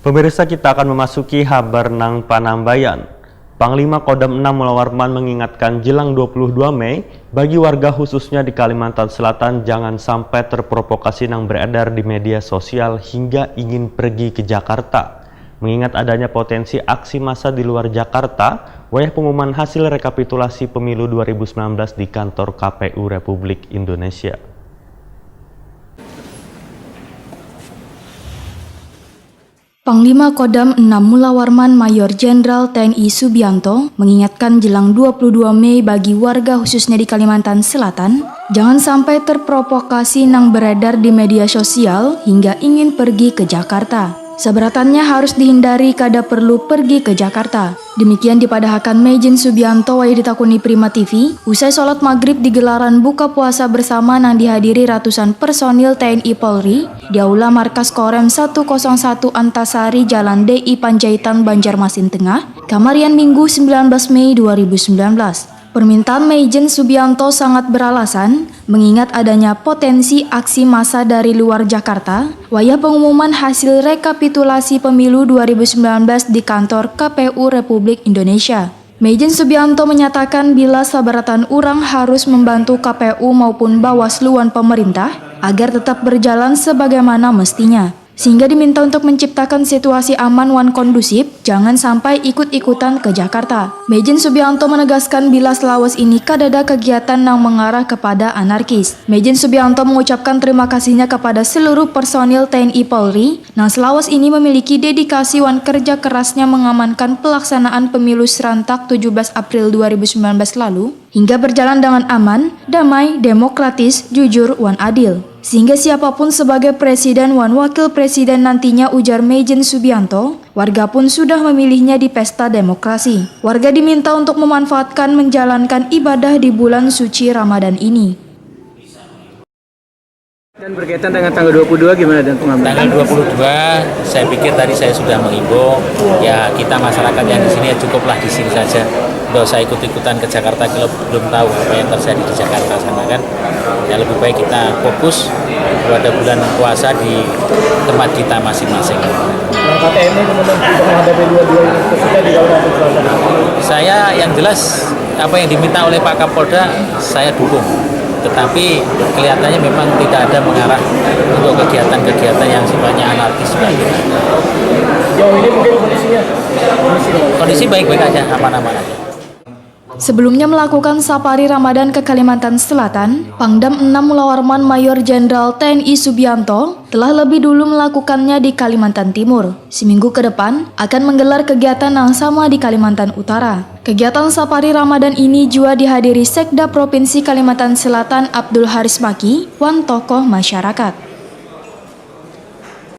Pemirsa, kita akan memasuki Habar nang Panambayan. Panglima Kodam 6 Mula Warman mengingatkan jelang 22 Mei, bagi warga khususnya di Kalimantan Selatan jangan sampai terprovokasi yang beredar di media sosial hingga ingin pergi ke Jakarta. Mengingat adanya potensi aksi massa di luar Jakarta, wayah pengumuman hasil rekapitulasi pemilu 2019 di kantor KPU Republik Indonesia. Panglima Kodam 6 Mula Warman Mayor Jenderal TNI Subianto mengingatkan jelang 22 Mei bagi warga khususnya di Kalimantan Selatan, jangan sampai terprovokasi yang beredar di media sosial hingga ingin pergi ke Jakarta. Seberatannya harus dihindari kada perlu pergi ke Jakarta. Demikian dipadahkan Majen Subianto wayah ditakuni Prima TV usai sholat maghrib di gelaran buka puasa bersama yang dihadiri ratusan personil TNI Polri di Aula Markas Korem 101 Antasari Jalan DI Panjaitan Banjarmasin Tengah, Kamarian Minggu 19 Mei 2019. Permintaan Majen Subianto sangat beralasan mengingat adanya potensi aksi massa dari luar Jakarta wayah pengumuman hasil rekapitulasi pemilu 2019 di kantor KPU Republik Indonesia. Majen Subianto menyatakan bila sabaratan urang harus membantu KPU maupun Bawasluan pemerintah agar tetap berjalan sebagaimana mestinya. Sehingga diminta untuk menciptakan situasi aman wan kondusif, jangan sampai ikut-ikutan ke Jakarta. Majen Subianto menegaskan bila selawas ini kadada kegiatan yang mengarah kepada anarkis. Majen Subianto mengucapkan terima kasihnya kepada seluruh personil TNI Polri, yang selawas ini memiliki dedikasi wan kerja kerasnya mengamankan pelaksanaan pemilu serentak 17 April 2019 lalu, hingga berjalan dengan aman, damai, demokratis, jujur, wan adil. Sehingga siapapun sebagai presiden wan wakil presiden nantinya, ujar Majen Subianto, warga pun sudah memilihnya di pesta demokrasi. Warga diminta untuk memanfaatkan menjalankan ibadah di bulan suci Ramadan ini. Dan berkaitan dengan tanggal 22 gimana dan pengambilan? Tanggal 22 saya pikir tadi saya sudah mengimbau ya kita masyarakat yang di sini ya cukuplah di sini saja. Tidak usah ikut-ikutan ke Jakarta kalau belum tahu apa yang terjadi di Jakarta sana kan. Ya lebih baik kita fokus pada bulan puasa di tempat kita masing-masing. Langkah TNI kemudian untuk menghadapi 22 ini khususnya di Kalimantan Selatan. Saya yang jelas apa yang diminta oleh Pak Kapolda saya dukung. Tetapi kelihatannya memang tidak ada mengarah untuk kegiatan-kegiatan yang sifatnya anarkis. Jauh ini mungkin kondisi baik-baik aja, aman-aman aja. Sebelumnya melakukan safari Ramadan ke Kalimantan Selatan, Pangdam 6 Mula Warman Mayor Jenderal TNI Subianto telah lebih dulu melakukannya di Kalimantan Timur. Seminggu ke depan akan menggelar kegiatan yang sama di Kalimantan Utara. Kegiatan safari Ramadan ini juga dihadiri Sekda Provinsi Kalimantan Selatan Abdul Haris Maki, wan tokoh masyarakat.